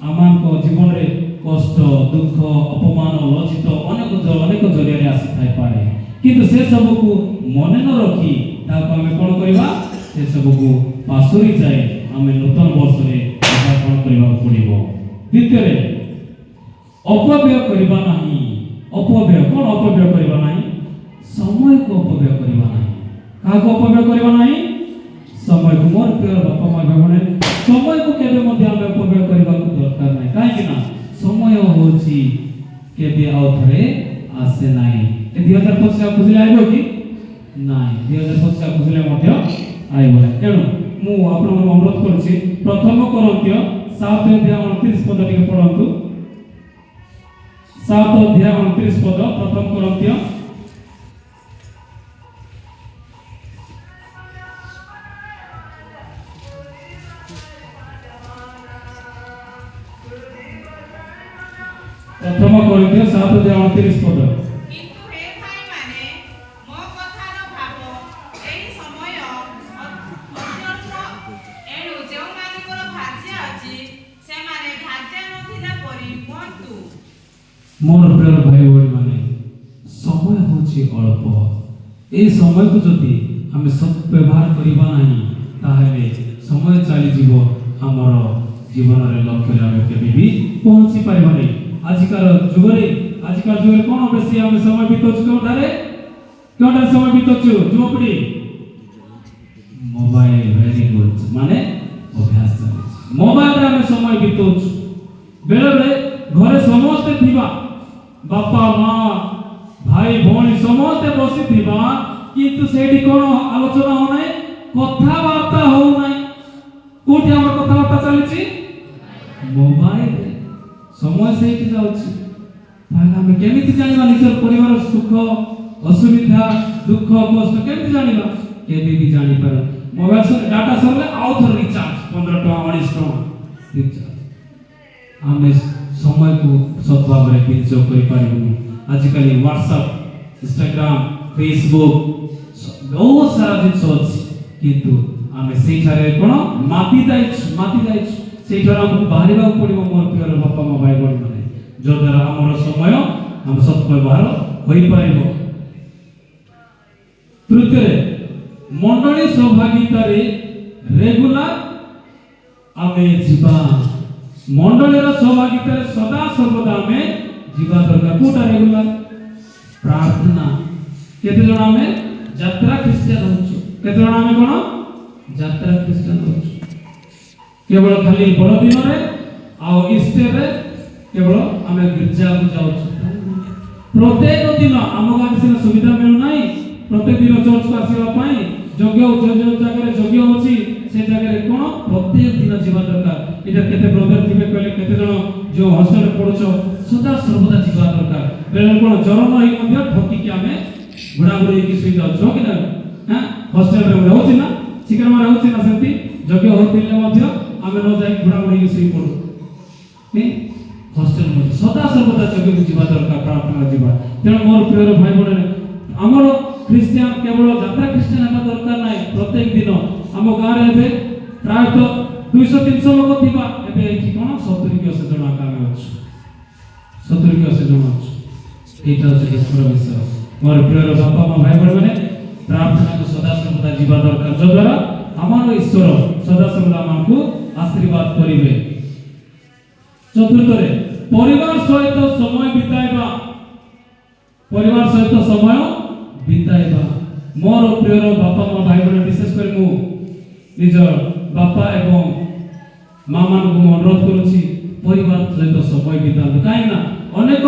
ଆମମାନଙ୍କ ଜୀବନରେ କଷ୍ଟ ଦୁଃଖ ଅପମାନ ଲଜ୍ଜିତ ଅନେକ ଜରିଆରେ ଆସିଥାଇପାରେ, କିନ୍ତୁ ସେ ସବୁକୁ ମନେ ନ ରଖି ତାକୁ ଆମେ କ'ଣ କରିବା? ସେ ସବୁକୁ ପାସୋରି ଯାଇ ଆମେ ନୂତନ ବର୍ଷରେ ପଦାର୍ପଣ କରିବାକୁ ପଡ଼ିବ। ଦ୍ୱିତୀୟରେ ଅପବ୍ୟୟ କରିବା ନାହିଁ। ଅପବ୍ୟୟ କ'ଣ? ଅପବ୍ୟୟ କରିବା ନାହିଁ। ସମୟକୁ ଅପବ୍ୟୟ କରିବା ନାହିଁ। କାହାକୁ ଅପବ୍ୟୟ କରିବା ନାହିଁ? ସମୟକୁ। ମୋର ପ୍ରିୟ ବାପା ମା ଭାଇମାନେ, ସମୟକୁ କେବେ ମଧ୍ୟ ଆମେ ଅପବ୍ୟୟ କରିବାକୁ ଦରକାର ନାହିଁ। କାହିଁକି ନା ସମୟ ହେଉଛି କେବେ ଆଉ ଥରେ ଆସେ ନାହିଁ। 2025 ବୁଝିଲେ ଆଇବ କି ନାହିଁ? 2025 ବୁଝିଲେ ମଧ୍ୟ ଆଇବ ନାହିଁ। ତେଣୁ ମୁଁ ଆପଣଙ୍କୁ ଅନୁରୋଧ କରୁଛି, ପ୍ରଥମ କରନ୍ତୀୟ 7:29 ପଦ ଟିକେ ପଢ଼ନ୍ତୁ। 7:29 ପଦ, ପ୍ରଥମ କରନ୍ତୀୟ। ପ୍ରଥମ କରନ୍ତୀୟ 7:29 ପଦ। କିନ୍ତୁ ହେ ଭାଇମାନେ, ମୋ କଥାର ଭାବ ଏହି ସମୟ ଅତ୍ୟନ୍ତ, ଏଣୁ ଯେଉଁମାନଙ୍କର ଭାର୍ଯ୍ୟ ଅଛି ସେମାନେ ଭାର୍ଯ୍ୟ ନଥିଲା ପରି ହୁଅନ୍ତୁ। ମୋର ପ୍ରିୟ ଭାଇ ଭଉଣୀମାନେ, ସମୟ ହେଉଛି ଅଳ୍ପ। এই সময়କୁ ଯଦି ଆମେ ସଦ୍ବ୍ୟବହାର କରିବା ନାହିଁ, ତାହେଲେ ସମୟ ଚାଲିଯିବ, ଆମର ଜୀବନରେ ଲକ୍ଷ୍ୟରେ ଆମେ କେବେ ବି ପହଞ୍ଚି ପାରିବ ନାହିଁ। ଆଜିକାର ଯୁଗରେ କ'ଣ ବେଶୀ ଆମେ ସମୟ ବିତାଉଛୁ? କେଉଁଠାରେ ସମୟ ବିତାଉଛୁ ଯୁବପିଢ଼ି? ମୋବାଇଲ। ଭେରି ଗୁଡ୍, ମାନେ ଅଭ୍ୟାସ ଚାଲିଛି। ମୋବାଇଲରେ ଆମେ ସମୟ ବିତାଉଛୁ। ବେଳେବେଳେ ଘରେ ସମସ୍ତେ ଥିବା, ବାପା ମା ଭାଇ ଭଉଣୀ ସମସ୍ତେ ବସିଥିବା, କିନ୍ତୁ ସେଇଠି କ'ଣ ଆଲୋଚନା ହଉନାହିଁ? କଥାବାର୍ତ୍ତା ହଉନାହିଁ। କୋଉଠି ଆମର କଥାବାର୍ତ୍ତା ଚାଲିଛି? ମୋବାଇଲରେ। ସମୟ ସେଇଠି ଯାଉଛି। ତାହେଲେ ଆମେ କେମିତି ଜାଣିବା ନିଜର ପରିବାର ସୁଖ ଅସୁବିଧା ଦୁଃଖ କଷ୍ଟ? କେମିତି ଜାଣିବା? କେବେ ବି ଜାଣିପାରୁ। ମୋବାଇଲ ଡାଟା ସରିଲେ ଆଉ ଥରେ ରିଚାର୍ଜ, 15 ଟଙ୍କା 19 ଟଙ୍କା ରିଚାର୍ଜ। ଆମେ ସମୟକୁ ସଦ୍ଭାବରେ ବିନିଯୋଗ କରିପାରିବୁନି। ଆଜିକାଲି ହ୍ୱାଟ୍ସଆପ୍, ଇନଷ୍ଟାଗ୍ରାମ, ଫେସବୁକ୍ ବହୁତ ସାରା ଜିନିଷ ଅଛି, କିନ୍ତୁ ଆମେ ସେଇଠାରେ କ'ଣ ମାତି ଯାଇଛୁ। ସେଇଠାରେ ଆମକୁ ବାହାରିବାକୁ ପଡ଼ିବ। ମୋର ପ୍ରିୟ ବାପା ମା ଭାଇ ଭଉଣୀମାନେ, ଯଦ୍ୱାରା ଆମର ସମୟ ଆମ ସଦ୍ବ୍ୟବହାର ହୋଇପାରିବ। ତୃତୀୟରେ ମଣ୍ଡଳୀ ସହଭାଗିତାରେ ରେଗୁଲାର ଆମେ ଯିବା। ମଣ୍ଡଳୀର ସହଭାଗିତାରେ ସଦା ସର୍ବଦା ଆମେ ଯିବା ଦରକାର। କୋଉଟା ରେଗୁଲାର? ପ୍ରାର୍ଥନା। କେତେ ଜଣ ଆମେ ଯାତ୍ରା ଖ୍ରୀଷ୍ଟିଆନ ହଉଛୁ? କେତେ ଜଣ ଆମେ କ'ଣ ଯାତ୍ରା ଖ୍ରୀଷ୍ଟିଆନ ହଉଛୁ? କେବଳ ଖାଲି ବଡ଼ ଦିନରେ ଆଉ ଇଷ୍ଟରରେ କେବଳ ଆମେ ଗିର୍ଜାକୁ ଯାଉଛୁ। ପ୍ରତ୍ୟେକ ଦିନ ଆମ ଗାଁରେ ସିନା ସୁବିଧା ମିଳୁନାହିଁ, ପ୍ରତ୍ୟେକ ଦିନ ଚର୍ଚ୍ଚକୁ ଆସିବା ପାଇଁ ଯୋଗ୍ୟ ଜାଗାରେ ଯୋଗ୍ୟ ଅଛି, ସେ ଜାଗାରେ କ'ଣ ପ୍ରତ୍ୟେକ ଦିନ ଯିବା ଦରକାର। ଏଇଟା କେତେ ବ୍ରଦର ଥିବେ କହିଲେ? କେତେ ଜଣ ଯେଉଁ ହଷ୍ଟେଲରେ ପଢୁଛ ସଦା ସର୍ବଦା ଯିବା ଦରକାର। ବେଳେ କ'ଣ ଜ୍ୱର ନ ହେଇ ମଧ୍ୟ ଠକିକି ଆମେ ଘୋଡ଼ାଘୋଡ଼ି ହେଇକି ଶୋଇ ଯାଉଛୁ କି ନା? ହଷ୍ଟେଲରେ ରହୁଛି ନା, ଶିକ୍ଷାରେ ରହୁଛି ନା? ସେମିତି ଯୋଗ୍ୟ ହଉଥିଲେ ମଧ୍ୟ ଆମେ ନ ଯାଇକି ଘୋଡ଼ାଘୋଡ଼ି ହେଇକି ଶୋଇ ପଡୁ। हॉस्टेल में सदा सर्वदा जगह जीवा दरकार प्रार्थना जीवा तेणु मोर प्रिय भाई बहन आमर ख्रिस्टियान केवल यात्रा ख्रिस्टियान हेबा दरकार नाही प्रत्येक दिन आम गाँव में प्रायतः 200-300 लोक थिबा एबे एठी कोन 70 की 80 जन आकामे अछि 70 की 80 जन अछि एटा अछि ईश्वर विषय मोर प्रिय बापा मां भाई बहन माने प्रार्थना को सदा सर्वदा जीवा दरकार जो द्वारा आमर ईश्वर सदा सर्वदा हमकु आशीर्वाद करिवे चतुर्थरे परिवार सहित समय बिताइबा परिवार सहित समय बिताइबा मोर प्रिय बापा मां भाई बहन विशेष कर मु निज बापा एवं मां मान को अनुरोध करूची परिवार सहित समय बिताउ काई ना अनेक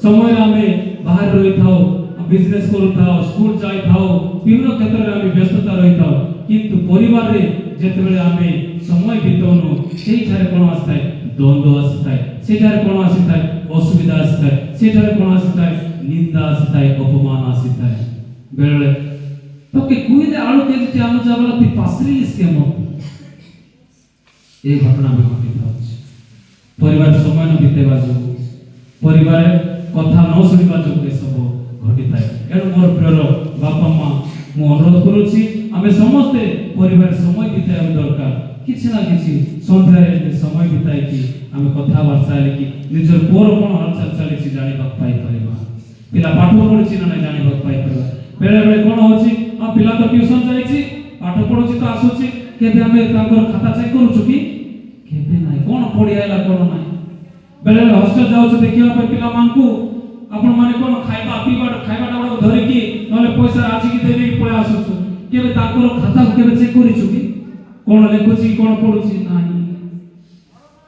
समय हमें बाहर रही थाओ बिजनेस करू थाओ स्कूल जाई थाओ विभिन्न क्षेत्र में हमें व्यस्तता रही थाओ किंतु परिवार रे जेतेबेले हमें समय बिताउनु सेही थारे कोन आस्ताय द्वंद्व आस्ताय सेही थारे कोन आस्ताय असुविधा आस्ताय सेही थारे कोन आस्ताय निंदा आस्ताय अपमान आस्ताय बेले तो के कुइदे आळु केजी आनु जाबला ती पासरी स्केम ए घटना भी घटित होछि परिवार समय न बितेबा जो परिवार कथा न सुनिबा जो ए सब घटित है एणु मोर प्रिय बापा मां मु अनुरोध करूछि आमे समस्ते परिवार समय बिताइबा दरकार किछि ना किछि संध्या रे समय बिताइ कि आमे कथा वार्ता ले कि निजर पोर कोन हालचाल चलिछि जानिबा पाइ परिबा पिला पाठ पढिछि ना जानिबा पाइ परिबा बेले बेले कोन होछि आ पिला तो ट्यूशन जाइछि पाठ पढुछि तो आसुछि केबे आमे तांकर खाता चेक करूछु कि केबे नाही कोन पढि आइला कोन नाही बेले बेले हॉस्टल जाउछु देखिबा पे पिला मानकू आपण माने कोन खाइबा पीबा खाइबा डाउडा धरि कि नले पैसा आछि कि देबे पळे आसुछु केबे तांकर खाता केबे चेक करिछु कि कोन लेखुछि कोन पढुछि नाही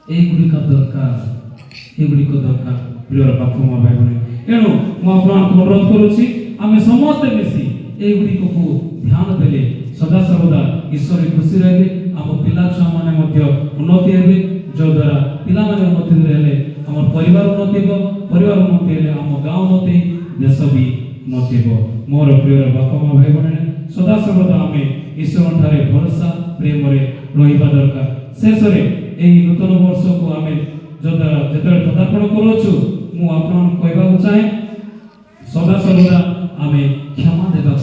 ए गुडी का दरकार ए गुडी को दरकार प्रिय बापू मां भाई बहन एणु मु आपन को अनुरोध करूछि आमे समस्त मिसी ए गुडी को ध्यान देले सदा सर्वदा ईश्वर खुशी रहबे हम पिला छुआ माने मध्य उन्नति हेबे जो द्वारा पिला माने उन्नति रहले हमर परिवार उन्नति हो परिवार उन्नति हेले हम गांव उन्नति देश भी उन्नति हो मोर प्रिय बापा मां भाई बहन सदा सर्वदा हमें ईश्वर ठारे भरोसा प्रेम रे रहिबा दरकार शेष रे एही नूतन वर्ष को हमें जो द्वारा जेतरे पदार्पण करूछु मु आपन कहबा चाहे सदा सर्वदा हमें क्षमा देबा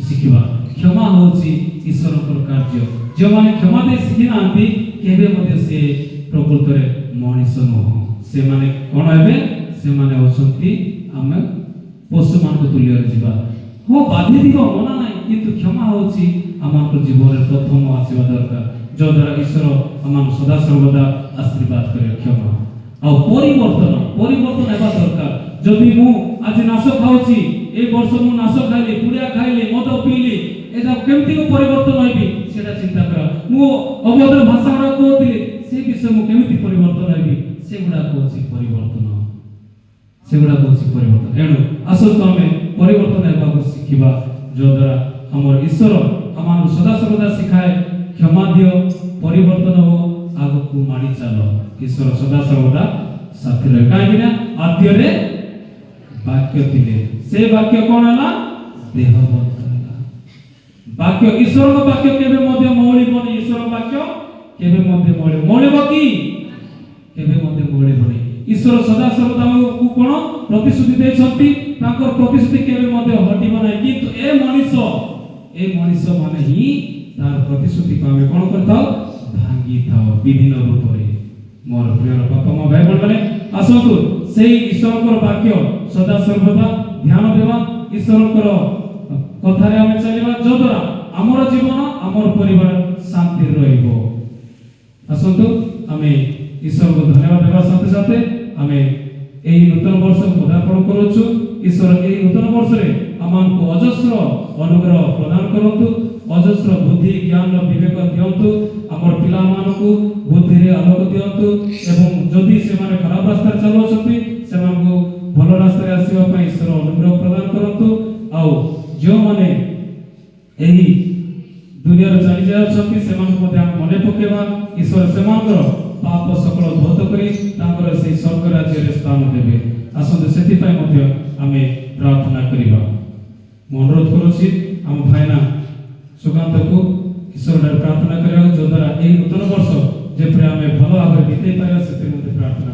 शिखिबा क्षमा होची ईश्वर कार्य जो माने क्षमा दे शिखिनांती केबे मध्ये से प्रकृत रे मनुष्य न हो से माने कोन हेबे से माने होसंती हमें पशु मान को तुल्य रे जीवा हो बाधी दिगो मना नाही किंतु क्षमा होची आमान को जीवन रे प्रथम आशीर्वाद दरकार जो द्वारा ईश्वर आमान सदा सर्वदा आशीर्वाद करे क्षमा आ परिवर्तन हेबा दरकार जदि मु आज नाश खाउची ए वर्ष मु नाश खाइली पुडिया खाइली मद पीली एदा केमती को परिवर्तन होइबी सेटा चिंता कर मु अभद्र भाषा गुडा कहतली से विषय मु केमती परिवर्तन होइबी सेगुडा कोची परिवर्तन एणु आसो तो हमें परिवर्तन हेबा को शिखिबा जो द्वारा हमर ईश्वर हमन सदा सर्वदा सिखाए क्षमा दियो परिवर्तन हो आगो को माडी चलो ईश्वर सदा सर्वदा साथी रहे काहे ना आद्य रे वाक्य दिले से वाक्य कोन हला देहबत वाक्य ईश्वर को वाक्य केबे मध्ये मौलिबनी ईश्वर वाक्य केबे मध्ये मौलिब की केबे मध्ये मौलिबनी ईश्वर सदा सर्वदा को कोन प्रतिश्रुति दे छथि ताकर प्रतिश्रुति केबे मध्ये हटिब नै किंतु ए मनुष्य माने ही तार प्रतिश्रुति को हमें कोन करथाओ भांगी थाओ विभिन्न रूप रे मोर प्रिय बापा मां भाई बहन माने आसंतु सेही ईश्वर को वाक्य सदा सर्वदा ध्यान देवा ईश्वर को कथा रे हमें चलिबा जो द्वारा हमर जीवन हमर परिवार शांति रहइबो आसंतु हमें ईश्वर को धन्यवाद देवा साथे साथे हमें एही नूतन वर्ष पदार्पण करूछु ईश्वर एही नूतन वर्ष रे आमान को अजस्र अनुग्रह प्रदान करंतु अजस्र बुद्धि ज्ञान विवेक दियंतु हमर पिला मान को बुद्धि रे आलोक दियंतु एवं जदि से माने खराब रास्ता चलो छथि से मान को भलो रास्ता रे आसीबा पई ईश्वर अनुग्रह प्रदान करंतु आउ जो माने एही दुनिया रे चली जाय छथि से मान को मने पकेबा ईश्वर से मान पाप सकल धौत करी तांकर से स्वर्ग राज्य रे स्थान देबे आसंत सेति पई मध्ये हमें प्रार्थना करिबा अनुरोध करूछि हम भाईना सुकांत को ईश्वर रे प्रार्थना करियो जो द्वारा एही नूतन वर्ष जे प्रेम में भलो भाबे बीते पाया सेति मध्ये प्रार्थना